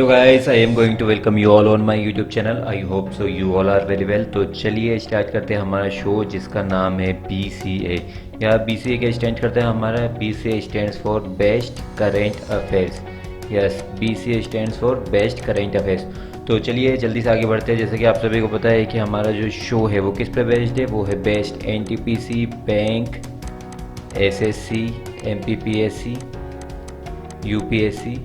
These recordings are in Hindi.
Hello guys, I am going to welcome you all on my YouTube channel. I hope so you all are very well. तो चलिए स्टार्ट करते हैं हमारा शो जिसका नाम है BCA। या BCA क्या स्टैंड करते हैं? हमारा BCA stands for best current affairs. Yes, BCA stands for best current affairs. तो चलिए जल्दी से आगे बढ़ते हैं। जैसे कि आप सभी को पता है कि हमारा जो शो है वो किस पे बेस्ड है, वो है best NTPC, bank, SSC, MPPSC, UPSC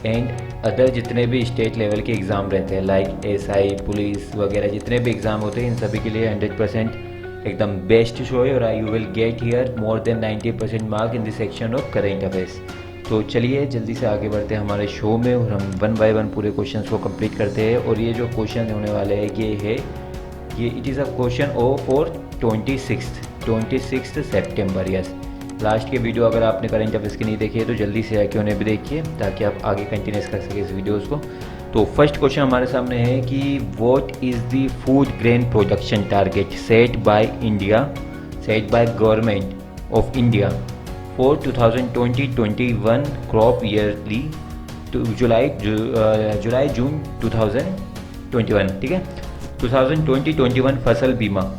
and other जितने भी स्टेट लेवल के एग्ज़ाम रहते हैं लाइक SI, पुलिस वगैरह जितने भी एग्ज़ाम होते हैं, इन सभी के लिए 100% एकदम बेस्ट शो है। और I you will get here more than 90% mark in the section of current affairs. तो चलिए जल्दी से आगे बढ़ते हैं हमारे शो में और हम वन बाय वन पूरे क्वेश्चंस को कंप्लीट करते हैं। और ये जो क्वेश्चन होने वाले हैं ये इट इज़ अ क्वेश्चन ओ फॉर 26 सितंबर। यस, लास्ट के वीडियो अगर आपने करेंट अफेयर्स की नहीं देखी है तो जल्दी से आके उन्हें भी देखिए ताकि आप आगे कंटिन्यूस कर सकें इस वीडियोस को। तो फर्स्ट क्वेश्चन हमारे सामने है कि what is the food grain production target set by government of India for 2020-21 crop yearly to July June 2021। ठीक है, 2020-21 फसल बीमा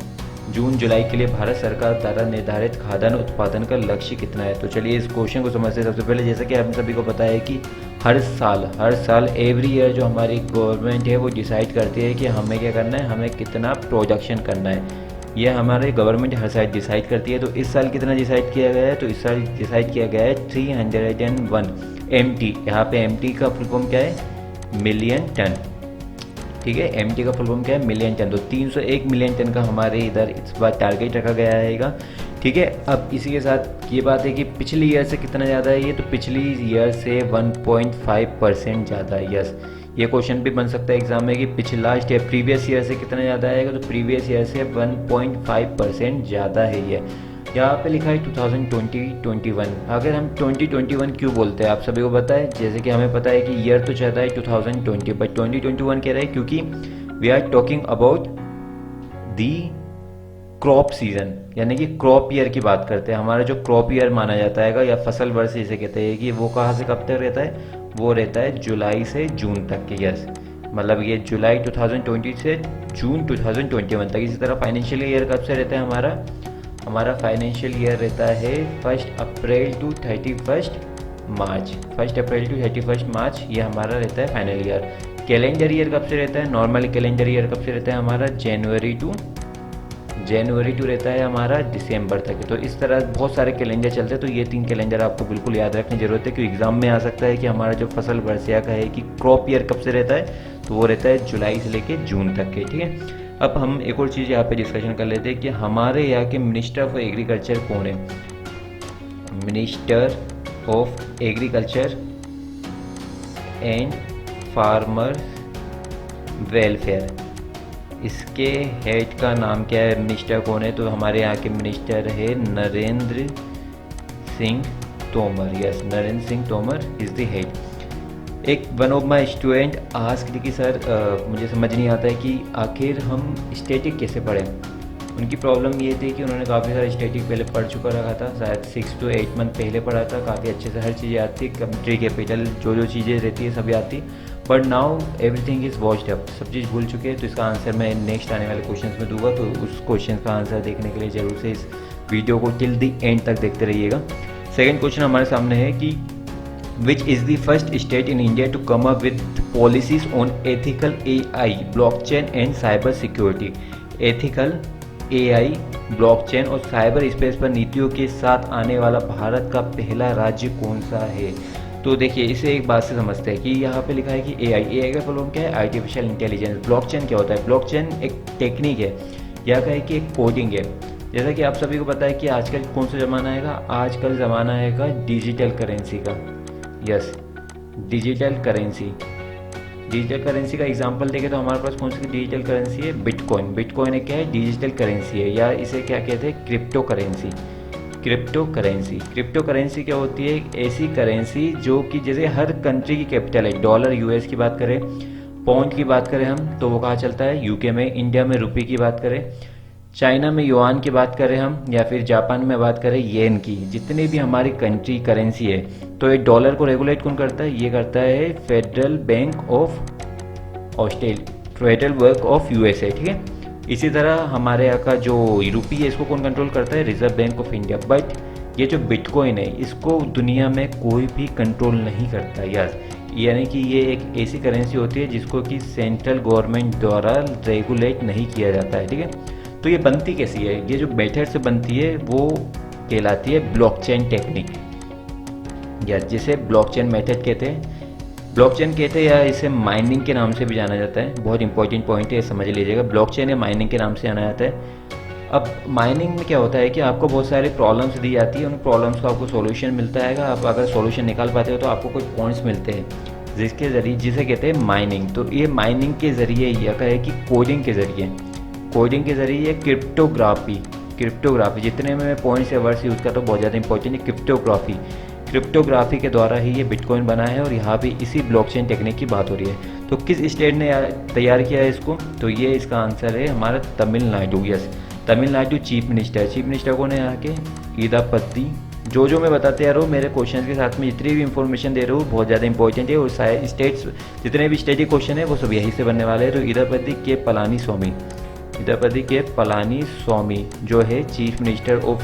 जून जुलाई के लिए भारत सरकार द्वारा निर्धारित खाद्यान्न उत्पादन का लक्ष्य कितना है। तो चलिए इस क्वेश्चन को समझते हैं। सबसे पहले जैसा कि हम सभी को पता है कि हर साल एवरी ईयर जो हमारी गवर्नमेंट है वो डिसाइड करती है कि हमें क्या करना है, हमें कितना प्रोडक्शन करना है। ये हमारे गवर्नमेंट हर साल डिसाइड करती है। तो इस साल कितना डिसाइड किया गया है? तो इस साल डिसाइड किया गया है 301 MT। यहाँ पे MT का फुल फॉर्म क्या है? Million ton. ठीक है, MT का फुल फॉर्म क्या है? Million ton. तो 301 मिलियन टन का हमारे इधर इस बार टारगेट रखा गया है। ठीक है, अब इसी के साथ ये बात है कि पिछली ईयर से कितना ज़्यादा है ये, तो पिछली ईयर से 1.5% ज़्यादा है। यस, ये क्वेश्चन भी बन सकता है एग्जाम में कि लास्ट ईयर प्रीवियस ईयर से कितना ज़्यादा आएगा, तो प्रीवियस ईयर से 1.5% ज़्यादा है ये। यहाँ पे लिखा है 2020-21। अगर हम 2021 क्यों बोलते हैं आप सभी को पता है। जैसे कि हमें पता है कि ईयर तो चाहता है 2020 बट 2021 कह रहा है क्योंकि we are talking about the crop season, यानी कि क्रॉप ईयर की बात करते हैं। हमारा जो क्रॉप ईयर माना जाता है या फसल वर्ष जिसे कहते हैं कि वो कहाँ से कब तक रहता है? वो रहता है जुलाई से जून तक के। यस, मतलब ये जुलाई 2020 से जून 2021 तक। इसी तरह फाइनेंशियल ईयर कब से रहता है? हमारा फाइनेंशियल ईयर रहता है 1 अप्रैल टू 31 मार्च। 1 अप्रैल टू 31 मार्च ये हमारा रहता है फाइनल ईयर। कैलेंडर ईयर कब से रहता है? नॉर्मल कैलेंडर ईयर कब से रहता है हमारा? जनवरी टू रहता है हमारा दिसंबर तक। तो इस तरह बहुत सारे कैलेंडर चलते हैं। तो ये 3 कैलेंडर आपको बिल्कुल याद रखने की जरूरत है क्योंकि एग्जाम में आ सकता है कि हमारा जो फसल वर्षा का है कि क्रॉप ईयर कब से रहता है, तो वो रहता है जुलाई से लेके जून तक के। ठीक है, अब हम एक और चीज़ यहाँ पे डिस्कशन कर लेते हैं कि हमारे यहाँ के मिनिस्टर ऑफ एग्रीकल्चर कौन है? Minister of agriculture and farmer welfare, इसके हेड का नाम क्या है? मिनिस्टर कौन है? तो हमारे यहाँ के मिनिस्टर है Narendra Singh Tomar. Yes, Narendra Singh Tomar is the head. एक one of my student asked कि सर मुझे समझ नहीं आता है कि आखिर हम स्टैटिक कैसे पढ़ें। उनकी प्रॉब्लम ये थी कि उन्होंने काफ़ी सारा स्टैटिक पहले पढ़ चुका रखा था, शायद 6 to 8 मंथ पहले पढ़ा था, काफ़ी अच्छे से हर चीज़ याद थी, कंट्री कैपिटल जो चीज़ें रहती है सब याद थी। But now everything is watched up, सब चीज़ भूल चुके हैं। तो इसका आंसर मैं नेक्स्ट आने वाले क्वेश्चन में दूंगा। तो उस क्वेश्चन का आंसर देखने के लिए जरूर से इस वीडियो को टिल द एंड तक देखते रहिएगा। सेकेंड क्वेश्चन हमारे सामने है कि which is the first state in India to come up with policies on ethical AI, blockchain and cyber security। ethical AI, blockchain और साइबर स्पेस पर नीतियों के साथ आने वाला भारत का पहला राज्य कौन सा है? तो देखिए इसे एक बात से समझते हैं कि यहाँ पे लिखा है कि AI का फुल फॉर्म क्या है? Artificial intelligence. ब्लॉकचेन क्या होता है? ब्लॉकचेन एक टेक्निक है या कहे कि एक कोडिंग है। जैसा कि आप सभी को पता है कि आजकल कौन सा ज़माना आएगा? आजकल ज़माना आएगा डिजिटल करेंसी का। यस, डिजिटल करेंसी का एग्जांपल देखें तो हमारे पास कौन सी डिजिटल करेंसी है? बिटकॉइन एक क्या है? डिजिटल करेंसी है, या इसे क्या कहते हैं? क्रिप्टो करेंसी क्या होती है? एक ऐसी करेंसी जो कि जैसे हर कंट्री की कैपिटल है। डॉलर US की बात करें, पाउंड की बात करें हम तो वो कहाँ चलता है? UK में। इंडिया में रुपये की बात करें चाइना में युआन की बात करें हम, या फिर जापान में बात करें येन की, जितनी भी हमारी कंट्री करेंसी है, तो ये डॉलर को रेगुलेट कौन करता है? ये करता है federal bank of Australia, federal bank of USA, ठीक है। इसी तरह हमारे यहाँ का जो रुपी है, इसको कौन कंट्रोल करता है? Reserve bank of India. But ये जो बिटकॉइन है, इसको दुनिया में कोई भी कंट्रोल नहीं करता, यस। यानी कि ये एक ऐसी करेंसी होती है जिसको कि सेंट्रल गवर्नमेंट द्वारा रेगुलेट नहीं किया जाता है, ठीक है। तो ये बनती कैसी है? ये जो मेथड से बनती है वो कहलाती है ब्लॉकचेन टेक्निक, या जिसे ब्लॉकचेन मेथड कहते हैं, ब्लॉकचेन कहते हैं, या इसे माइनिंग के नाम से भी जाना जाता है। बहुत इंपॉर्टेंट पॉइंट है, समझ लीजिएगा। ब्लॉकचेन या माइनिंग के नाम से जाना जाता है। अब माइनिंग में क्या होता है कि आपको बहुत सारी प्रॉब्लम्स दी जाती है, उन प्रॉब्लम्स का आपको सॉल्यूशन मिलता है। आप अगर सॉल्यूशन निकाल पाते हो तो आपको कुछ पॉइंट्स मिलते हैं, जिसके ज़रिए, जिसे कहते हैं माइनिंग। तो ये माइनिंग के ज़रिए यह है कि कोडिंग के ज़रिए क्रिप्टोग्राफी जितने में मैं पॉइंट्स या वर्ड्स यूज़ करता हूँ बहुत ज़्यादा इंपॉर्टेंट है। क्रिप्टोग्राफी के द्वारा ही ये बिटकॉइन बना है, और यहाँ भी इसी ब्लॉकचेन टेक्निक की बात हो रही है। तो किस स्टेट ने तैयार किया है इसको? तो ये इसका आंसर है हमारा Tamil Nadu, yes. Tamil Nadu chief minister कौन है यहाँ के? ईदापति। जो मैं बताते आ रहा हूँ, मेरे क्वेश्चन के साथ में जितनी भी इंफॉर्मेशन दे रहा हूँ बहुत ज़्यादा इंपॉर्टेंट है, और सारे स्टेट्स जितने भी स्टेट के क्वेश्चन है वो सब यहीं से बनने वाले हैं। तो ईदापति के पलानी स्वामी जो है चीफ मिनिस्टर ऑफ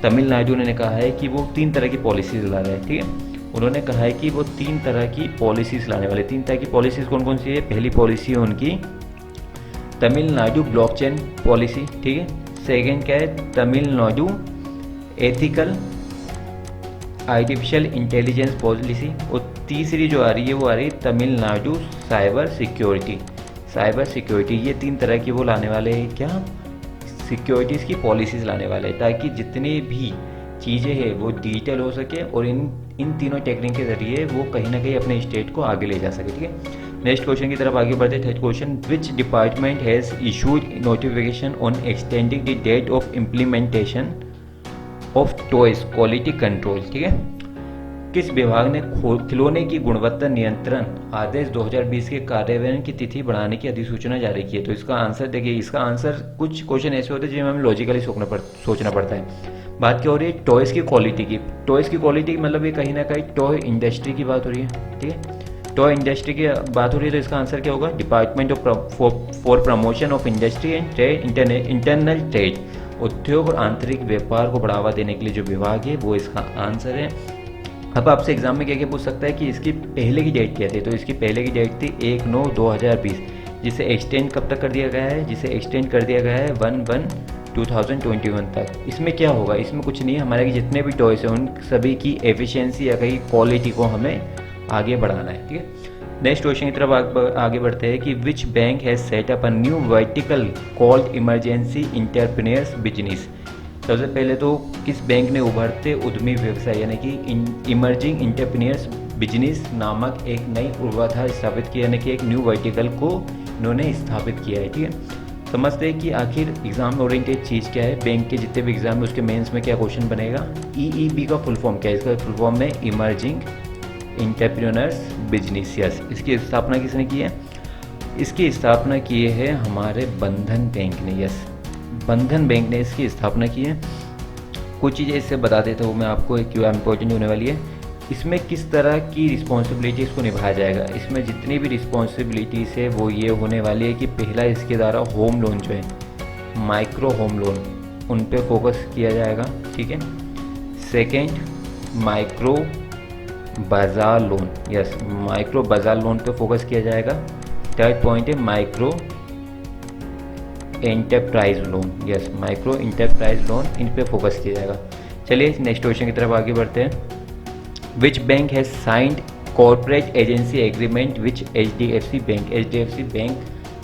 तमिलनाडु, ने कहा है कि वो 3 तरह की पॉलिसीज ला रहे हैं, ठीक है। उन्होंने कहा है कि वो 3 तरह की पॉलिसीज लाने वाले। 3 तरह की पॉलिसीज कौन कौन सी है? पहली पॉलिसी है उनकी तमिलनाडु ब्लॉकचेन पॉलिसी, ठीक है। सेकेंड क्या है? Tamil Nadu ethical artificial intelligence policy, और तीसरी जो आ रही है वो आ रही है तमिलनाडु साइबर सिक्योरिटी। ये 3 तरह की वो लाने वाले हैं, क्या? सिक्योरिटीज़ की पॉलिसीज़ लाने वाले हैं, ताकि जितनी भी चीज़ें हैं वो डिजिटल हो सके, और इन तीनों टेक्निक के ज़रिए वो कहीं ना कहीं अपने स्टेट को आगे ले जा सके, ठीक है। नेक्स्ट क्वेश्चन की तरफ आगे बढ़ते। Third question, which department has issued notification on extending the date of implementation of toys quality control, ठीक है। किस विभाग ने खिलौने की गुणवत्ता नियंत्रण आदेश 2020 के कार्यान्वयन की तिथि बढ़ाने की अधिसूचना जारी की है? तो इसका आंसर देखिए, इसका आंसर कुछ क्वेश्चन ऐसे होते हैं जिनमें हमें लॉजिकली सोचना पड़ता है। बात क्या हो रही है? टॉयज़ की क्वालिटी की मतलब ये कहीं ना कहीं टॉय इंडस्ट्री की बात हो रही है, ठीक है। टॉय इंडस्ट्री की बात हो रही है, तो इसका आंसर क्या होगा? Department for promotion of industry and trade, internal trade, उद्योग और आंतरिक व्यापार को बढ़ावा देने के लिए जो विभाग है वो इसका आंसर है। अब आपसे एग्जाम में क्या पूछ सकता है कि इसकी पहले की डेट क्या थी? तो इसकी पहले की डेट थी 1/9/2020, जिसे एक्सटेंड कब तक कर दिया गया है? जिसे एक्सटेंड कर दिया गया है 1/1/2021 तक। इसमें क्या होगा? इसमें कुछ नहीं है, हमारे जितने भी टॉयस हैं उन सभी की एफिशिएंसी या कहीं क्वालिटी को हमें आगे बढ़ाना है, ठीक है। नेक्स्ट क्वेश्चन की तरफ आगे बढ़ते हैं कि which bank has set up a new vertical called emergency entrepreneurs business. सबसे पहले तो किस बैंक ने उभरते उद्यमी व्यवसाय यानी कि इमर्जिंग इंटरप्रेन्योर्स बिजनेस नामक एक नई पूर्वाधार स्थापित किया, यानी कि एक न्यू वर्टिकल को इन्होंने स्थापित किया है, ठीक है। समझते हैं कि आखिर एग्जाम ओरिएंटेड चीज़ क्या है। बैंक के जितने भी एग्जाम है उसके मेंस में क्या क्वेश्चन बनेगा? ईईबी का फुल फॉर्म क्या है? इसका फुल फॉर्म है इमर्जिंग इंटरप्रेन्योर्स बिजनेस, यस। इसकी स्थापना किसने की है? इसकी स्थापना की है हमारे बंधन बैंक ने, यस। बंधन बैंक ने इसकी स्थापना की है। कुछ चीज़ें इससे बता देता हूँ मैं आपको, क्यों इम्पोर्टेंट होने वाली है। इसमें किस तरह की रिस्पॉन्सिबिलिटीज़ को निभाया जाएगा? इसमें जितनी भी रिस्पॉन्सिबिलिटीज़ है वो ये होने वाली है कि पहला इसके द्वारा होम लोन जो है, माइक्रो होम लोन, उन पे फोकस किया जाएगा, ठीक है। सेकेंड, माइक्रो बाजार लोन, यस, माइक्रो बाजार लोन पे फोकस किया जाएगा। थर्ड पॉइंट है micro enterprise loan, yes, micro enterprise loan, इन पे फोकस किया जाएगा। चलिए नेक्स्ट क्वेश्चन की तरफ आगे बढ़ते हैं। Which bank has signed corporate agency agreement which HDFC bank, HDFC bank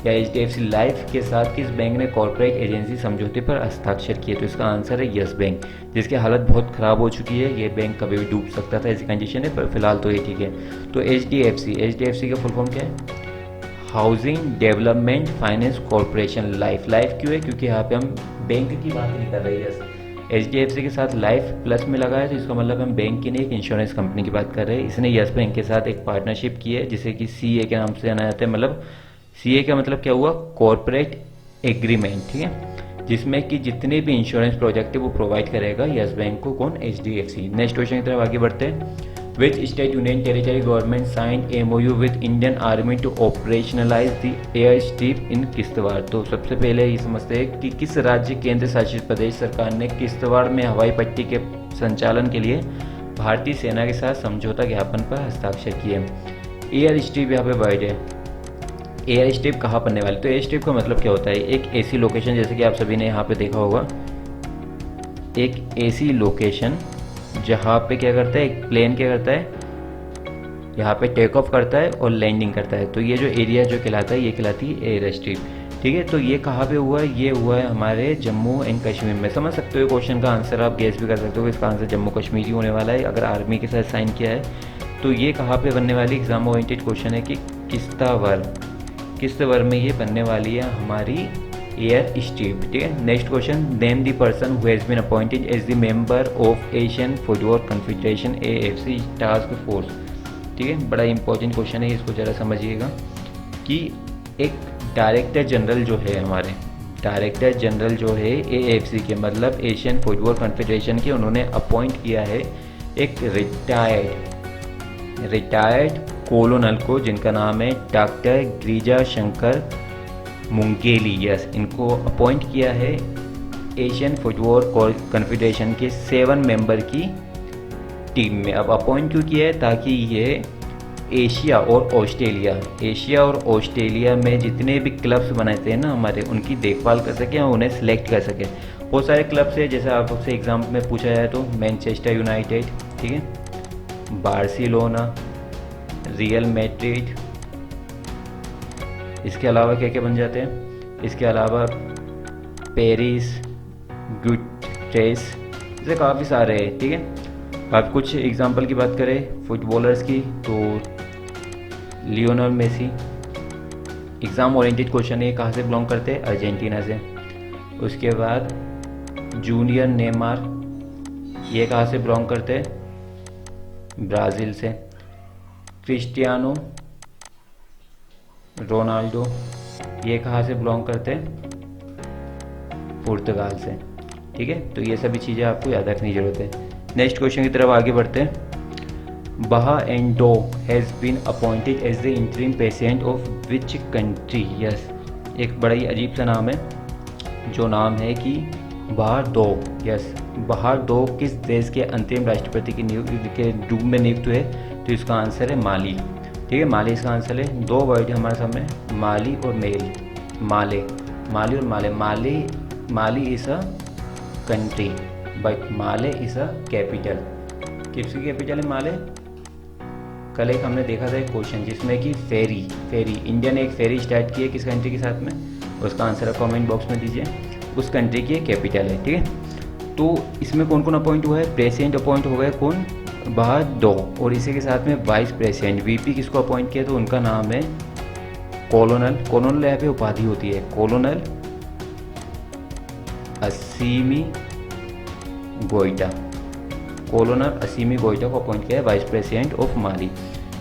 या HDFC लाइफ के साथ किस बैंक ने कॉर्पोरेट एजेंसी समझौते पर हस्ताक्षर किए? तो इसका आंसर है यस बैंक, जिसकी हालत बहुत ख़राब हो चुकी है। ये बैंक कभी भी डूब सकता था, ऐसी कंडीशन है, पर फिलहाल तो ये ठीक है। तो HDFC का फुल फॉर्म क्या है? Housing development finance corporation life. Life क्यों है? क्योंकि यहाँ पे हम बैंक की बात नहीं कर रहे हैं। HDFC के साथ लाइफ प्लस में लगा है, तो इसका मतलब हम बैंक की नहीं एक इंश्योरेंस कंपनी की बात कर रहे हैं। इसने यस बैंक के साथ एक पार्टनरशिप की है, जिसे कि CA के नाम से जाना जाता है। मतलब CA का मतलब क्या हुआ? कॉर्पोरेट एग्रीमेंट, ठीक है। जिसमें कि जितने भी इंश्योरेंस प्रोजेक्ट है वो प्रोवाइड करेगा यस बैंक को। कौन? HDFC। नेक्स्ट क्वेश्चन की तरफ आगे बढ़ते हैं। Which state union territory government sign MOU with Indian army to operationalise the air strip in Kishtwar. तो सबसे पहले ये समझते हैं कि किस राज्य केंद्र शासित प्रदेश सरकार ने किश्तवाड़ में हवाई पट्टी के संचालन के लिए भारतीय सेना के साथ समझौता ज्ञापन पर हस्ताक्षर किए। एयर स्ट्रिप यहाँ पे वर्ड है। एयर स्ट्रिप कहाँ बनने वाली? तो एयर स्ट्रिप का मतलब क्या होता है? एक ऐसी लोकेशन, जैसे कि आप सभी ने यहाँ पे देखा होगा, एक ऐसी लोकेशन जहाँ पे क्या करता है, एक प्लेन क्या करता है, यहाँ पे टेक ऑफ करता है और लैंडिंग करता है। तो ये जो एरिया जो कहलाता है ये कहलाती है एयर स्ट्रिप। ठीक है, तो ये कहाँ पे हुआ है? ये हुआ है हमारे जम्मू एंड कश्मीर में। समझ सकते हो क्वेश्चन का आंसर, आप गेस भी कर सकते हो इसका आंसर जम्मू कश्मीर ही होने वाला है अगर आर्मी के साथ साइन किया है। तो ये कहाँ पे बनने वाली? एग्जाम ओरिएंटेड क्वेश्चन है कि किश्तवाड़ में ये बनने वाली है हमारी एयर स्ट्रिप। ठीक है, next question. Name the person who has been appointed as the member of Asian football confederation AFC task force. ठीक है, बड़ा इंपॉर्टेंट क्वेश्चन है, इसको ज़रा समझिएगा कि एक डायरेक्टर जनरल जो है हमारे, डायरेक्टर जनरल जो है AFC के मतलब एशियन फुटबॉल कॉन्फेडरेशन के, उन्होंने अपॉइंट किया है एक रिटायर्ड कोलोनल को जिनका नाम है डॉक्टर गिरिजा शंकर मुंगेली। यस, इनको अपॉइंट किया है एशियन फुटबॉल कॉन्फेडरेशन के 7 मेंबर की टीम में। अब अपॉइंट क्यों किया है? ताकि ये एशिया और ऑस्ट्रेलिया में जितने भी क्लब्स बनाते हैं ना हमारे, उनकी देखभाल कर सकें और उन्हें सेलेक्ट कर सकें। बहुत सारे क्लब्स हैं, जैसे आपसे एग्जाम में पूछा जाए तो मैनचेस्टर यूनाइटेड, ठीक है, बार्सिलोना, रियल मैड्रिड, इसके अलावा क्या क्या बन जाते हैं, इसके अलावा पेरिस, गुटेरेस, ऐसे काफ़ी सारे हैं। ठीक है, अब कुछ एग्जांपल की बात करें फुटबॉलर्स की तो Lionel Messi. Exam oriented question है, कहाँ से बिलोंग करते हैं? अर्जेंटीना से। उसके बाद जूनियर नेमार, ये कहाँ से बिलोंग करते हैं? ब्राज़ील से। क्रिस्टियानो रोनाल्डो, ये कहाँ से बिलोंग करते हैं? पुर्तगाल से। ठीक है, तो ये सभी चीज़ें आपको याद रखने की जरूरत है। नेक्स्ट क्वेश्चन की तरफ आगे बढ़ते हैं। Bah N'Daw has been appointed as the interim president of which country. Yes, एक बड़ा ही अजीब सा नाम है, जो नाम है कि बहार दो। यस, बहार दो किस देश के अंतरिम राष्ट्रपति के रूप में नियुक्त हुए? तो इसका आंसर है माली। ठीक है, माली इसका आंसर है। 2 वर्ड है हमारे सामने, माली और माले और Mali is a country but Male is a capital. किसकी कैपिटल है माले? कल एक हमने देखा था एक क्वेश्चन जिसमें कि फेरी इंडिया ने एक फेरी स्टार्ट की है किस कंट्री के साथ में, उसका आंसर आप कमेंट बॉक्स में दीजिए। उस कंट्री की कैपिटल है। ठीक है, तो इसमें कौन कौन अपॉइंट हुआ है? प्रेसिडेंट अपॉइंट हो गए कौन? बाहर 2, और इसी के साथ में वाइस प्रेसिडेंट VP किसको अपॉइंट किया? तो उनका नाम है कोलोनल यहाँ पे उपाधि होती है, कोलोनल असीमी गोइटा को अपॉइंट किया है vice president of Mali.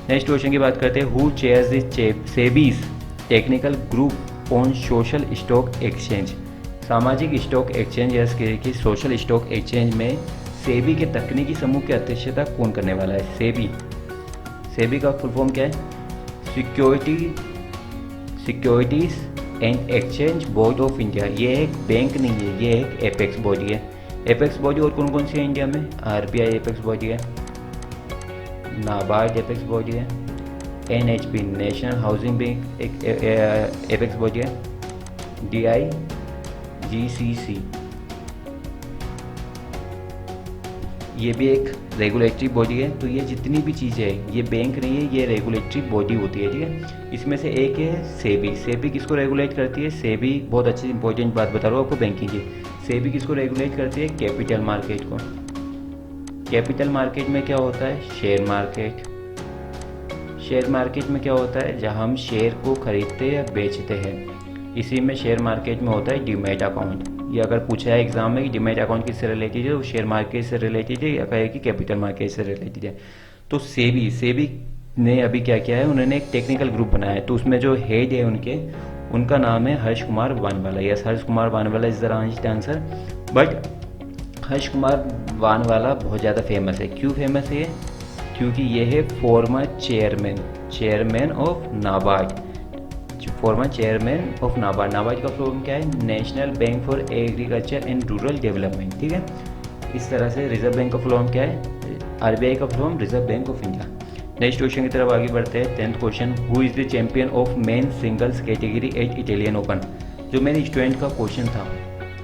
Next question की बात करते हैं। Who chairs the SEBI's technical group on social stock exchange. सामाजिक स्टॉक एक्सचेंज या सोशल स्टॉक एक्सचेंज में सेबी के तकनीकी समूह की अध्यक्षता कौन करने वाला है? सेबी का फुल फॉर्म क्या है? Securities and exchange board of India. ये एक बैंक नहीं है, ये एक एपेक्स बॉडी है। एपेक्स बॉडी और कौन कौन सी है इंडिया में? RBI एपेक्स बॉडी है, नाबार्ड एपेक्स बॉडी है, NHB नेशनल हाउसिंग बैंक एक एपेक्स बॉडी है, DIGCC ये भी एक रेगुलेटरी बॉडी है। तो ये जितनी भी चीज़ें हैं ये बैंक नहीं है, ये रेगुलेटरी बॉडी होती है। ठीक है, इसमें से एक है सेबी किसको रेगुलेट करती है? सेबी बहुत अच्छी इंपॉर्टेंट बात बता रहा हूँ आपको बैंकिंग की। सेबी किसको रेगुलेट करती है? कैपिटल मार्केट को। कैपिटल मार्केट में क्या होता है? शेयर मार्केट में क्या होता है? जहाँ हम शेयर को खरीदते या बेचते हैं, इसी में शेयर मार्केट में होता है डीमैट अकाउंट। ये अगर पूछा है एग्जाम में कि डीमैट अकाउंट किससे रिलेटेड है, तो शेयर मार्केट से रिलेटेड है, या कहे कि कैपिटल मार्केट से रिलेटेड है। तो सेबी ने अभी क्या किया है, उन्होंने एक टेक्निकल ग्रुप बनाया है। तो उसमें जो हेड है उनका नाम है Harsh Kumar Vanwala. Yes, Harsh Kumar Vanwala is the right answer. But Harsh Kumar Vanwala बहुत ज़्यादा फेमस है। क्यों फेमस है? क्योंकि ये है former chairman of NABARD. Former chairman of NABARD. NABARD का फॉर्म क्या है? National bank for agriculture and rural development. ठीक है, इस तरह से रिजर्व बैंक का फॉर्म क्या है? आरबीआई का form reserve bank of India. Next question की तरफ आगे बढ़ते हैं। 10th question, who is the champion of men singles category at Italian Open. जो मेरे स्टूडेंट का क्वेश्चन था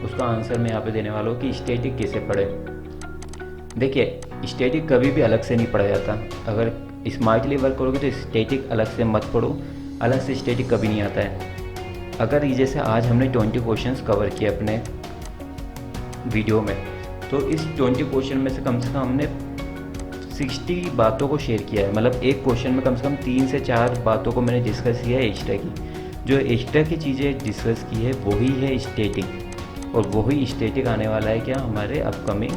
उसका आंसर मैं यहाँ पे देने वाला हूँ कि स्टैटिक कैसे पढ़े। देखिए, स्टैटिक कभी भी अलग से नहीं पढ़ा जाता। अगर स्मार्टली वर्क करोगे तो स्टैटिक अलग से मत पढ़ो, अलग से स्टैटिक कभी नहीं आता है। अगर ये जैसे आज हमने 20 क्वेश्चंस कवर किए अपने वीडियो में, तो इस 20 क्वेश्चन में से कम हमने 60 बातों को शेयर किया है। मतलब एक क्वेश्चन में कम से कम 3 से 4 बातों को मैंने डिस्कस किया है एक्स्ट्रा की। जो एक्स्ट्रा की चीज़ें डिस्कस की है वही है स्टैटिक, और वही स्टैटिक आने वाला है क्या हमारे अपकमिंग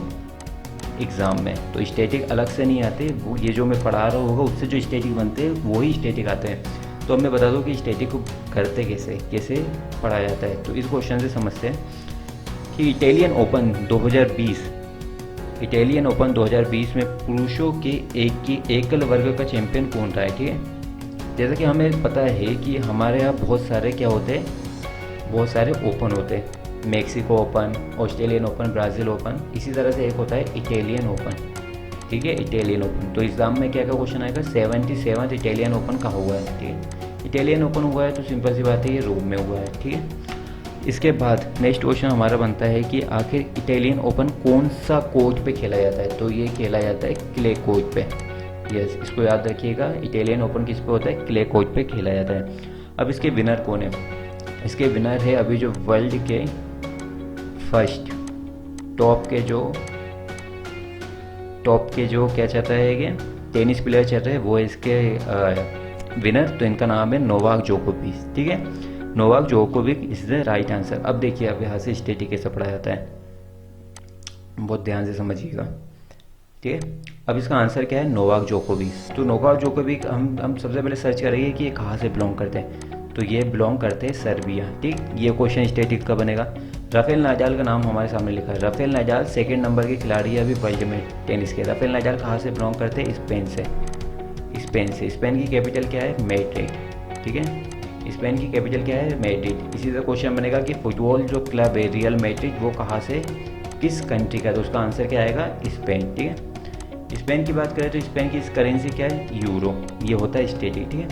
एग्ज़ाम में। तो स्टैटिक अलग से नहीं आते, वो ये जो मैं पढ़ा रहा होगा उससे जो स्टैटिक बनते हैं वही स्टैटिक आते हैं। तो अब मैं बता दूँ कि स्टैटिक को करते कैसे पढ़ाया जाता है। तो इस क्वेश्चन से समझते हैं कि इटालियन ओपन 2020 में पुरुषों के एकल वर्ग का चैंपियन कौन रहा है। ठीक है, जैसा कि हमें पता है कि हमारे यहाँ बहुत सारे क्या होते हैं, बहुत सारे ओपन होते हैं। Mexico open, Australian open, Brazil open, इसी तरह से एक होता है इटालियन ओपन। ठीक है, इटालियन ओपन। तो एग्जाम में क्या क्वेश्चन आएगा? 77th इटालियन ओपन कहाँ हुआ है। ठीक है, इटालियन ओपन हुआ है तो सिंपल सी बात है ये रोम में हुआ है। ठीक है, इसके बाद नेक्स्ट क्वेश्चन हमारा बनता है कि आखिर इटालियन ओपन कौन सा कोर्ट पे खेला जाता है। तो ये खेला जाता है क्ले कोर्ट पे। यस, इसको याद रखिएगा, इटालियन ओपन किस पे होता है? क्ले कोर्ट पे खेला जाता है। अब इसके विनर कौन है? इसके विनर है अभी जो वर्ल्ड के फर्स्ट टॉप के जो क्या चाहता है कि टेनिस प्लेयर चल रहे हैं, वो है इसके विनर। तो इनका नाम है नोवाक जोकोविच। ठीक है, नोवाक जोकोविच इज द राइट आंसर। अब देखिए, अब यहाँ से स्टैटिक कैसे पढ़ा जाता है, बहुत ध्यान से समझिएगा। ठीक है, अब इसका आंसर क्या है? नोवाक जोकोविच। तो नोवाक जोकोविच हम सबसे पहले सर्च करेंगे कि ये कहाँ से बिलोंग करते हैं। तो ये बिलोंग करते हैं सर्बिया। ठीक, ये क्वेश्चन स्टैटिक का बनेगा। राफेल नाडाल का नाम हमारे सामने लिखा है। राफेल नाडाल 2nd नंबर के खिलाड़ी है अभी वर्ल्ड में टेनिस के। राफेल नाडाल कहाँ से बिलोंग करते हैं? स्पेन से। स्पेन की कैपिटल क्या है? मैड्रिड। ठीक है, स्पेन की कैपिटल क्या है? मैड्रिड। इसी तरह क्वेश्चन बनेगा कि फुटबॉल जो क्लब है रियल मैड्रिड वो कहाँ से, किस कंट्री का है। तो उसका आंसर क्या आएगा? स्पेन। ठीक है, स्पेन की बात करें तो स्पेन की करेंसी क्या है? यूरो। ये होता है स्टैटिक। ठीक है,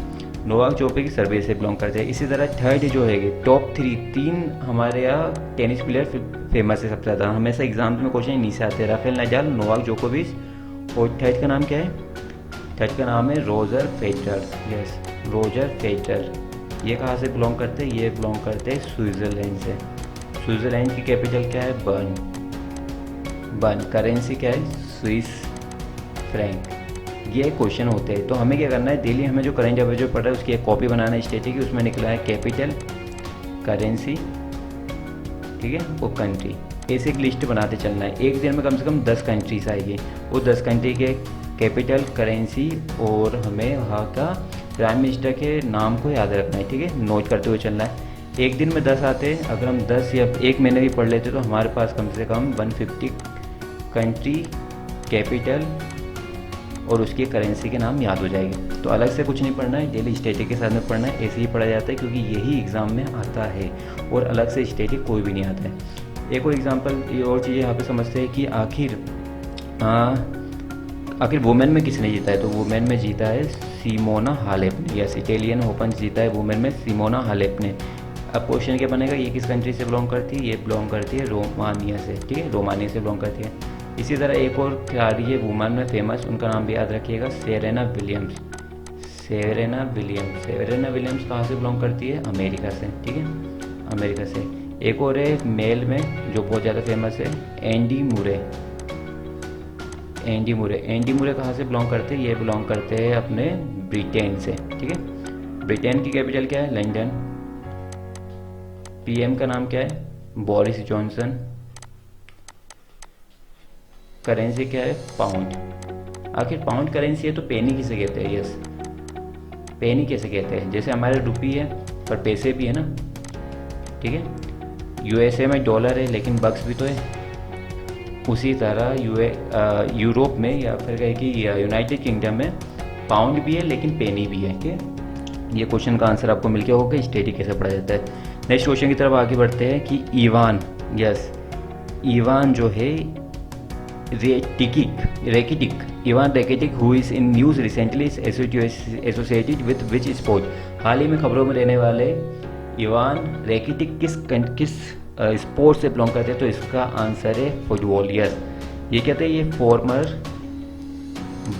नोवाक जोकोविच सर्बिया से बिलोंग करते हैं। इसी तरह थर्ड जो है टॉप 3 हमारे यहाँ टेनिस प्लेयर फेमस है सबसे ज़्यादा। हमेशा एग्जाम में क्वेश्चन नीचे आते हैं, राफेल नाडाल, नोवाक जोकोविच, और थर्ड का नाम क्या है? थर्ड का नाम है Roger Federer. Yes, Roger Federer. ये कहाँ से बिलोंग करते हैं? ये बिलोंग करते हैं स्विट्ज़रलैंड से। स्विट्ज़रलैंड की कैपिटल क्या है? बर्न। करेंसी क्या है? Swiss franc. ये क्वेश्चन होते हैं। तो हमें क्या करना है? डेली हमें जो करंट अफेयर जो पढ़ रहा है उसकी एक कॉपी बनाना है स्टैटिक की। उसमें निकला है कैपिटल, करेंसी, ठीक है, और कंट्री। ऐसे एक लिस्ट बनाते चलना है। एक दिन में कम से कम 10 कंट्रीज आएगी। वो 10 कंट्री के कैपिटल, करेंसी और हमें वहाँ का प्राइम मिनिस्टर के नाम को याद रखना है। ठीक है, नोट करते हुए चलना है। एक दिन में 10 आते हैं। अगर हम 10 या एक महीने भी पढ़ लेते तो हमारे पास कम से कम 150 कंट्री, कैपिटल और उसकी करेंसी के नाम याद हो जाएंगे। तो अलग से कुछ नहीं पढ़ना है, डेली स्टैटिक के साथ में पढ़ना है। ऐसे ही पढ़ा जाता है क्योंकि यही एग्ज़ाम में आता है, और अलग से स्टैटिक कोई भी नहीं आता है। एक और एग्जांपल, ये और चीज़ें यहाँ पे समझते हैं कि आखिर वुमेन में किसने जीता है। तो वुमेन में जीता है सिमोना हालेप ने। यस, इटालियन ओपन जीता है वुमेन में सिमोना हालेप ने। अब क्वेश्चन क्या बनेगा? ये किस कंट्री से बिलोंग करती है? ये बिलोंग करती है रोमानिया से। ठीक है, रोमानिया से बिलोंग करती है। इसी तरह एक और खिलाड़ी है वुमेन में फेमस, उनका नाम भी याद रखिएगा, सेरेना विलियम्स। सेरेना विलियम्स कहाँ से बिलोंग करती है? अमेरिका से। ठीक है, अमेरिका से। एक और है मेल में जो बहुत ज़्यादा फेमस है, एंडी मुरे कहाँ से बिलोंग करते हैं? ये बिलोंग करते हैं अपने ब्रिटेन से। ठीक है, ब्रिटेन की कैपिटल क्या है? लंदन। पीएम का नाम क्या है? Boris Johnson. करेंसी क्या है? पाउंड। आखिर पाउंड करेंसी है तो पेनी किसे कहते हैं? यस, पेनी कैसे कहते हैं? जैसे हमारे रुपी है पर पैसे भी है ना, ठीक है। यूएसए में डॉलर है लेकिन बक्स भी तो है। उसी तरह यूरोप में या फिर कहे कि यूनाइटेड किंगडम में पाउंड भी है लेकिन पेनी भी है। ठीक है, ये क्वेश्चन का आंसर आपको मिल गया होगा स्टेडी कैसे पढ़ा जाता है। नेक्स्ट क्वेश्चन की तरफ आगे बढ़ते हैं कि इवान, यस इवान जो है Rakitic Ivan Rakitic who is in news recently associated with which sport. हाल ही में खबरों में रहने वाले इवान रेकिटिक किस स्पोर्ट से बिलोंग करते हैं, तो इसका आंसर है फुटबॉल। यस, ये कहते हैं ये फॉर्मर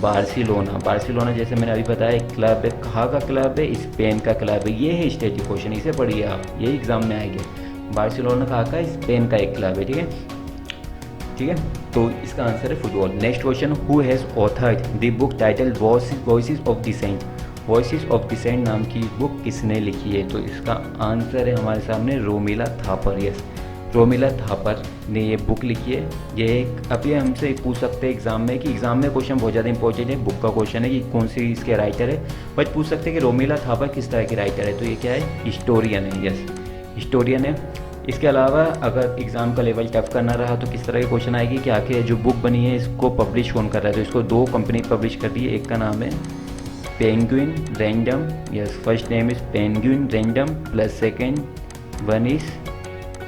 बार्सिलोना जैसे मैंने अभी बताया एक क्लब है। कहाँ का क्लब है? स्पेन का क्लब है। ये है स्टेटिक क्वेश्चन, इसे पढ़िए आप, ये एग्जाम में आएंगे। बार्सिलोना कहाँ का? स्पेन का एक क्लब है। ठीक है, ठीक है, तो इसका आंसर है football. Next question, who has authored the book title voices of dissent. Voices of dissent नाम की बुक किसने लिखी है? तो इसका आंसर है हमारे सामने रोमिला थापर। यस, रोमिला थापर ने ये बुक लिखी है। ये एक अभी हमसे पूछ सकते हैं एग्जाम में, कि एग्जाम में क्वेश्चन बहुत ज़्यादा इंपॉर्टेंट है, बुक का क्वेश्चन है कि कौन सी इसके राइटर है, बट पूछ सकते हैं कि रोमिला थापर किस तरह के राइटर है। तो ये क्या है? हिस्टोरियन है। यस, हिस्टोरियन है। इसके अलावा अगर एग्ज़ाम का लेवल टफ करना रहा तो किस तरह के क्वेश्चन आएगी कि आखिर जो बुक बनी है इसको पब्लिश कौन कर रहा है। तो इसको दो कंपनी पब्लिश कर रही है, एक का नाम है Penguin Random, yes first name is Penguin Random plus second one is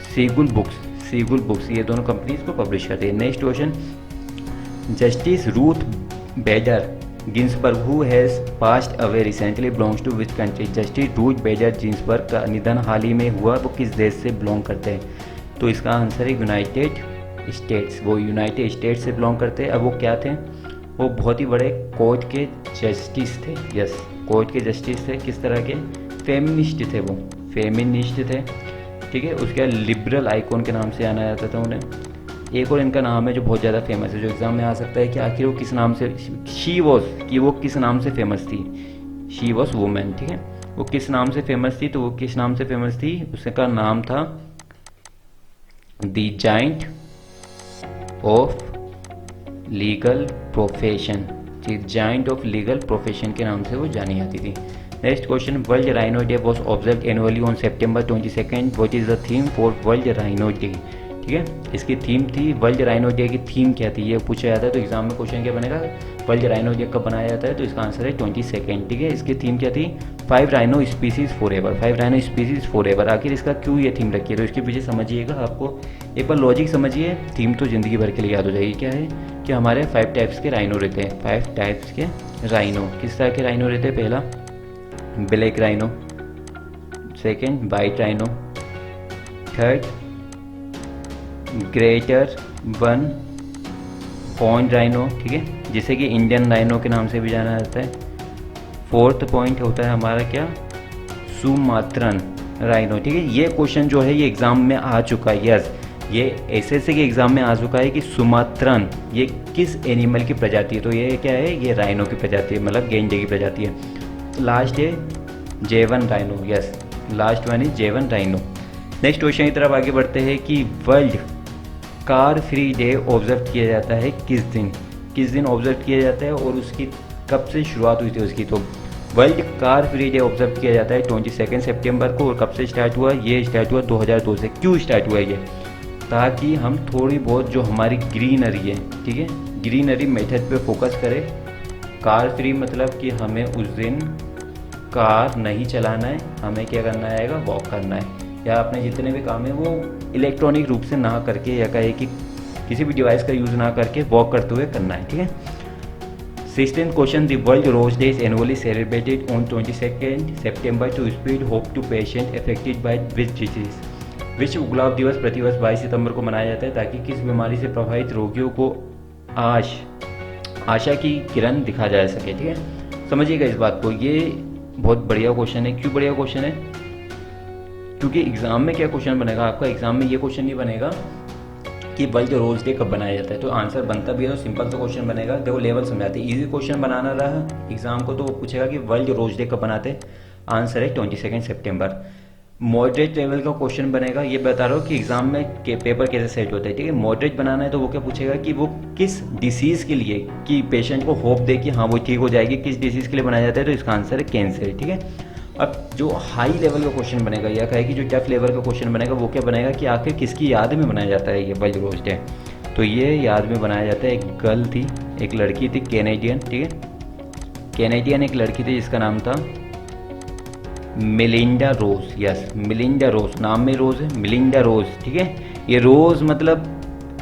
Seagull Books, ये दोनों कंपनी इसको पब्लिश करती है। Next question, Justice Ruth Bader Ginsburg who has passed away recently belongs to which country. Justice Ruth Bader Ginsburg का निधन हाल ही में हुआ, वो किस देश से बिलोंग करते हैं? तो इसका आंसर है यूनाइटेड स्टेट्स। वो यूनाइटेड स्टेट्स से बिलोंग करते हैं। अब वो क्या थे? वो बहुत ही बड़े कोर्ट के जस्टिस थे। यस, कोर्ट के जस्टिस थे। किस तरह के? फेमिनिस्ट थे, वो फेमिनिस्ट थे। ठीक है, उसके बाद लिबरल आइकॉन के नाम से जाना जाता था उन्हें। एक और इनका नाम है जो बहुत ज़्यादा फेमस है, जो एग्ज़ाम में आ सकता है कि आखिर वो किस नाम से, शी वॉज, कि वो किस नाम से फेमस थी। She was women. ठीक है, वो किस नाम से फेमस थी? तो वो किस नाम से फेमस थी? उसका नाम था the giant of legal profession. Giant of legal profession के नाम से वो जानी जाती थी। Next question, world rhino day was observe annually on September 22। What is the theme for world rhino day? ठीक है, इसकी थीम थी, वर्ल्ड राइनो डे की थीम क्या थी ये पूछा जाता है। तो एग्जाम में क्वेश्चन क्या बनेगा? वर्ल्ड राइनो डे कब बनाया जाता है? तो इसका आंसर है 22। ठीक है, इसकी थीम क्या थी? 5 rhino species forever, 5 rhino species forever. आखिर इसका क्यों ये थीम रखी है? तो इसके पीछे समझिएगा, आपको एक बार लॉजिक समझिए, थीम तो ज़िंदगी भर के लिए याद हो जाएगी। क्या है कि हमारे 5 टाइप्स के राइनो रहते हैं। 5 टाइप्स के राइनो, किस तरह के राइनो रहते हैं? पहला black rhino, second white rhino, third greater one horn rhino, ठीक है, जिसे कि इंडियन राइनो के नाम से भी जाना जाता है। फोर्थ पॉइंट होता है हमारा क्या? Sumatran rhino. ठीक है, ये क्वेश्चन जो है ये एग्जाम में आ चुका है। यस, ये एसएससी के एग्जाम में आ चुका है कि सुमात्रन ये किस एनिमल की प्रजाति है। तो ये क्या है? ये राइनो की प्रजाति है, मतलब गेंडे की प्रजाति है। लास्ट है Javan rhino. Yes, last one is Javan rhino. Next question की तरफ आगे बढ़ते हैं कि world car free day observe किया जाता है किस दिन? किस दिन ऑब्जर्व किया जाता है और उसकी कब से शुरुआत हुई थी उसकी? तो world car free day observe किया जाता है 22 सितंबर को। और कब से स्टार्ट हुआ? ये स्टार्ट हुआ 2002 से। क्यों स्टार्ट हुआ ये? ताकि हम थोड़ी बहुत जो हमारी ग्रीनरी है, ठीक है, ग्रीनरी मेथड पे फोकस करें। कार फ्री मतलब कि हमें उस दिन कार नहीं चलाना है, हमें क्या करना आएगा? वॉक करना है, या अपने जितने भी काम है वो इलेक्ट्रॉनिक रूप से ना करके, या कहे कि किसी भी डिवाइस का यूज़ ना करके वॉक करते हुए करना है। ठीक है। 16th question, the World Rose Day is annually celebrated on 22 सितंबर to spread hope to patient affected by which disease. विश्व गुलाब दिवस प्रतिवर्ष 22 सितंबर को मनाया जाता है ताकि किस बीमारी से प्रभावित रोगियों को आशा की किरण दिखा जा सके। ठीक है, समझिएगा इस बात को, ये बहुत बढ़िया क्वेश्चन है। क्यों बढ़िया क्वेश्चन है? क्योंकि एग्जाम में क्या क्वेश्चन बनेगा आपका? एग्जाम में ये क्वेश्चन नहीं बनेगा कि वर्ल्ड रोज डे कब बनाया जाता है, तो आंसर बनता भी है तो सिंपल सा क्वेश्चन बनेगा। देखो लेवल समझाते, इजी क्वेश्चन बनाना रहा एग्जाम को तो वो पूछेगा कि वर्ल्ड रोज डे कब बनाते, आंसर है 22 सितंबर। मॉडरेट लेवल का क्वेश्चन बनेगा, ये बता रहा हूँ कि एग्जाम में पेपर कैसे सेट होता है। ठीक है, मॉडरेट बनाना है तो वो क्या पूछेगा कि वो किस डिसीज़ के लिए, कि पेशेंट को होप दे कि हाँ वो ठीक हो जाएगी, किस डिसीज़ के लिए बनाया जाता है, तो इसका आंसर है कैंसर। ठीक है, अब जो हाई लेवल का क्वेश्चन बनेगा या कहे कि जो टफ लेवल का क्वेश्चन बनेगा वो क्या बनेगा कि आखिर किसकी याद में बनाया जाता है ये वर्ल्ड रोज डे। तो ये याद में बनाया जाता है, एक गर्ल थी, एक लड़की थी कैनेडियन, ठीक है, कैनेडियन एक लड़की थी जिसका नाम था मिलिंडा रोज। यस, मिलिंडा रोज, नाम में रोज है, मिलिंडा रोज, ठीक है। ये रोज मतलब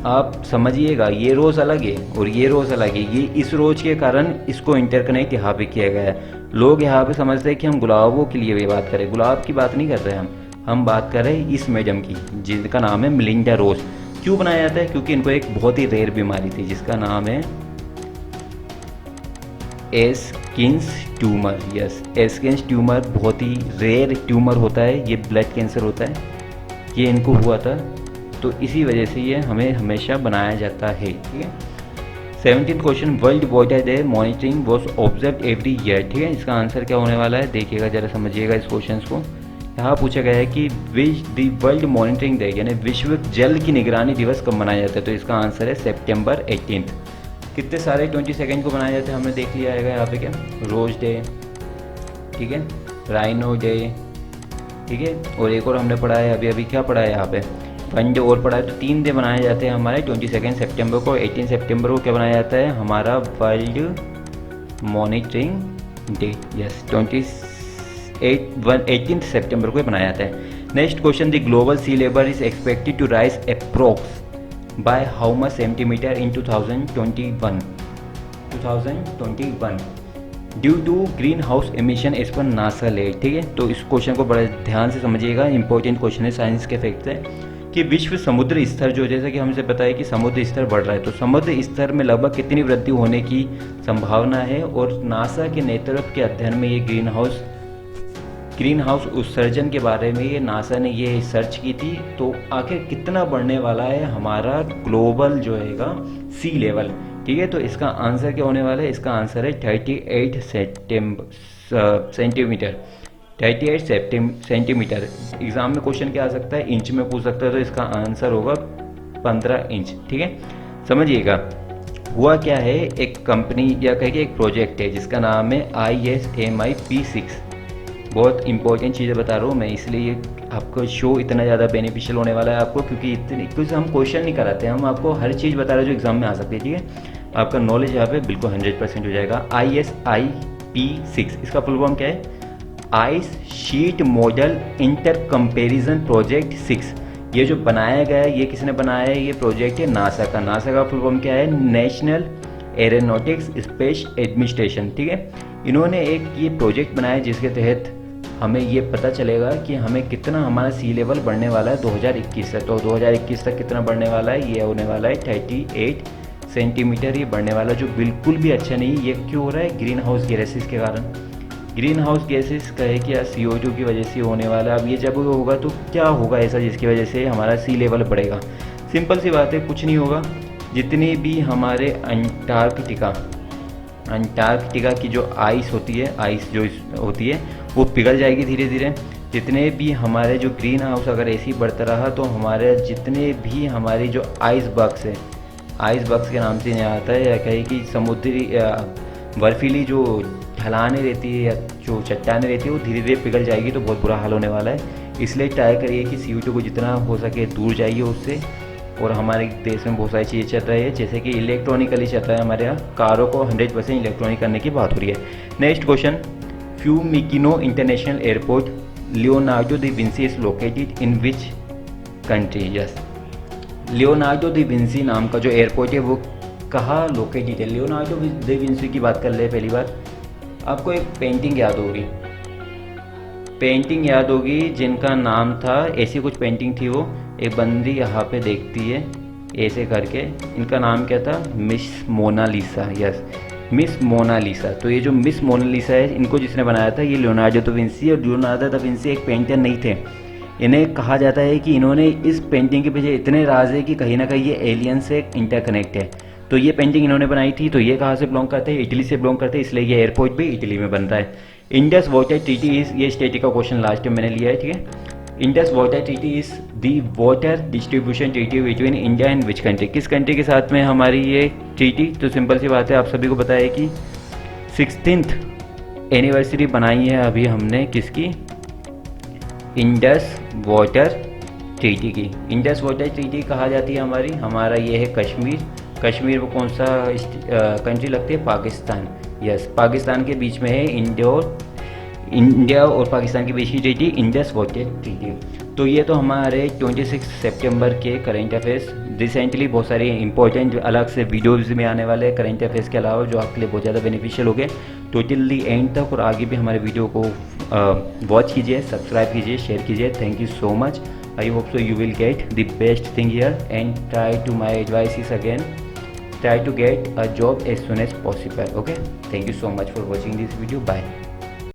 आप समझिएगा, ये रोज़ अलग है और ये रोज़ अलग है। ये इस रोज़ के कारण इसको इंटरकनेक्ट यहाँ पे किया गया है। लोग यहाँ पे समझते हैं कि हम गुलाबों के लिए भी बात करें, गुलाब की बात नहीं कर रहे हम बात कर रहे हैं इस मैडम की जिनका नाम है मिलिंडा रोज। क्यों बनाया जाता है? क्योंकि इनको एक बहुत ही रेयर बीमारी थी जिसका नाम है एस्किन्स ट्यूमर। यस, एस्किन्स ट्यूमर बहुत ही रेयर ट्यूमर होता है, ये ब्लड कैंसर होता है, ये इनको हुआ था। तो इसी वजह से ये हमें हमेशा बनाया जाता है, ठीक है। 17th question, world water day monitoring was observe every year, ठीक है। इसका आंसर क्या होने वाला है देखिएगा, जरा समझिएगा इस क्वेश्चन को। यहाँ पूछा गया है कि दी वर्ल्ड मॉनिटरिंग डे यानी विश्व जल की निगरानी दिवस कब मनाया जाता है। तो इसका आंसर है सितंबर 18। कितने सारे 22 को मनाया जाते हैं हमने देख लिया है यहाँ पे, क्या रोज डे, ठीक है, राइनो डे, ठीक है, और एक और हमने पढ़ा है अभी क्या पढ़ा है यहाँ पे, वन डे और पढ़ा है। तो 3 डे बनाए जाते हैं हमारे 22 सितंबर को। 18 सितंबर को क्या बनाया जाता है हमारा वर्ल्ड मॉनिटरिंग डे। यस, 18 सितंबर को बनाया जाता है। Next question, the global sea level is expected to rise approx by how much centimeter in 2021 due to greenhouse emission as per NASA ले, ठीक है। तो इस क्वेश्चन को बड़े ध्यान से समझिएगा, इंपॉर्टेंट क्वेश्चन है साइंस के फैक्ट है कि विश्व समुद्र स्तर जो, जैसा कि हमसे पता है कि समुद्र स्तर बढ़ रहा है, तो समुद्र स्तर में लगभग कितनी वृद्धि होने की संभावना है। और नासा के नेतृत्व के अध्ययन में ये ग्रीन हाउस उत्सर्जन के बारे में ये नासा ने ये सर्च की थी। तो आखिर कितना बढ़ने वाला है हमारा ग्लोबल जो हैगा सी लेवल, ठीक है। तो इसका आंसर क्या होने वाला है, इसका आंसर है 38 सेंटीमीटर। 38 सेंटीमीटर। एग्जाम में क्वेश्चन क्या आ सकता है, इंच में पूछ सकता है, तो इसका आंसर होगा 15 इंच, ठीक है। समझिएगा हुआ क्या है, एक कंपनी या कहें एक प्रोजेक्ट है जिसका नाम है ISMI P6। बहुत इंपॉर्टेंट चीज़ें बता रहा हूँ मैं, इसलिए आपको शो इतना ज़्यादा बेनिफिशियल होने वाला है आपको, क्योंकि हम क्वेश्चन नहीं कराते, हम आपको हर चीज़ बता रहे हैं जो एग्जाम में आ सकती है, ठीक है। आपका नॉलेज यहाँ पे बिल्कुल 100% हो जाएगा। ISI P6 इसका फुल फॉर्म क्या है, ice sheet model inter comparison project 6। ये जो बनाया गया है ये किसने बनाया है, ये प्रोजेक्ट है नासा का। नासा का फुल फॉर्म क्या है, नेशनल एरोनॉटिक्स स्पेस एडमिनिस्ट्रेशन, ठीक है। इन्होंने एक ये प्रोजेक्ट बनाया जिसके तहत हमें ये पता चलेगा कि हमें कितना हमारा सी लेवल बढ़ने वाला है 2021 तक। तो 2021 तक कितना बढ़ने वाला है, ये होने वाला है 38 सेंटीमीटर ये बढ़ने वाला, जो बिल्कुल भी अच्छा नहीं। ये क्यों हो रहा है, ग्रीन हाउस गैसेस के कारण। ग्रीन हाउस गैसेस कहे कि CO2 की वजह से होने वाला है। अब ये जब होगा तो क्या होगा ऐसा जिसकी वजह से हमारा सी लेवल बढ़ेगा। सिंपल सी बात है, कुछ नहीं होगा। जितनी भी हमारे अंटार्कटिका की जो आइस होती है, आइस जो होती है वो पिघल जाएगी धीरे धीरे। जितने भी हमारे जो ग्रीन हाउस अगर ऐसे ही बढ़ता रहा तो हमारे जितने भी हमारी जो आइस बक्स है, आइस बक्स के नाम से यहाँ आता है, या कहे कि समुद्री बर्फीली जो ढलानें रहती है या जो चट्टानें रहती है वो धीरे धीरे पिघल जाएगी, तो बहुत बुरा हाल होने वाला है। इसलिए ट्राई करिए कि CO2 को जितना हो सके दूर जाइए उससे। और हमारे देश में बहुत सारी चीज़ें चल रही है, जैसे कि इलेक्ट्रॉनिकली चल रहा है हमारे यहाँ, कारों को 100% इलेक्ट्रॉनिक करने की बात हो रही है। Next question, Fiumicino international airport Leonardo da Vinci is located in which country. Yes, Leonardo da Vinci नाम का जो एयरपोर्ट है वो कहाँ लोकेटेड है। लियोनार्डो दा विंसी की बात कर ले, पहली बात आपको एक पेंटिंग याद होगी जिनका नाम था, ऐसी कुछ पेंटिंग थी, वो एक बंदी यहाँ पे देखती है ऐसे करके, इनका नाम क्या था, Miss Monalisa. Yes, Miss Monalisa. तो ये जो मिस मोनालिसा है इनको जिसने बनाया था ये लियोनार्डो दा विंसी। और लियोनार्डो दा विंसी एक पेंटर नहीं थे, इन्हें कहा जाता है कि इन्होंने इस पेंटिंग के पीछे इतने राज है कि कहीं ना कहीं ये एलियन से इंटरकनेक्ट है। तो ये पेंटिंग इन्होंने बनाई थी। तो ये कहाँ से बिलोंग करते हैं, इटली से बिलोंग करते हैं, इसलिए ये एयरपोर्ट भी इटली में बन रहा है। इंडस वाटर ट्रीटी इज, ये स्टेट का क्वेश्चन लास्ट में मैंने लिया है, ठीक है। Indus water treaty is the water distribution treaty between India and which country. किस कंट्री के साथ में हमारी ये ट्रीटी, तो सिंपल सी बात है, आप सभी को पता है कि 16th एनिवर्सरी बनाई है अभी हमने किसकी, इंडस वाटर ट्रीटी की। इंडस वाटर ट्रीटी कहा जाती है हमारा ये है कश्मीर। कश्मीर वो कौन सा कंट्री लगती है, पाकिस्तान। यस, पाकिस्तान के बीच में है इंडिया और पाकिस्तान के बीच की ट्रीटी इंडस वाटर ट्रीटी। तो ये तो हमारे 26 सितंबर के करंट अफेयर्स। रिसेंटली बहुत सारे इंपॉर्टेंट अलग से वीडियोज़ में आने वाले करंट अफेयर्स के अलावा, जो आपके लिए बहुत ज़्यादा बेनिफिशियल हो गए। तो टिल दी एंड तक और आगे भी हमारे वीडियो को वॉच कीजिए, सब्सक्राइब कीजिए, शेयर कीजिए। Thank you so much. I hope so you will get the best thing here, and try to, my advice is again, try to get a job as soon as possible. Okay, thank you so much for watching this video. Bye.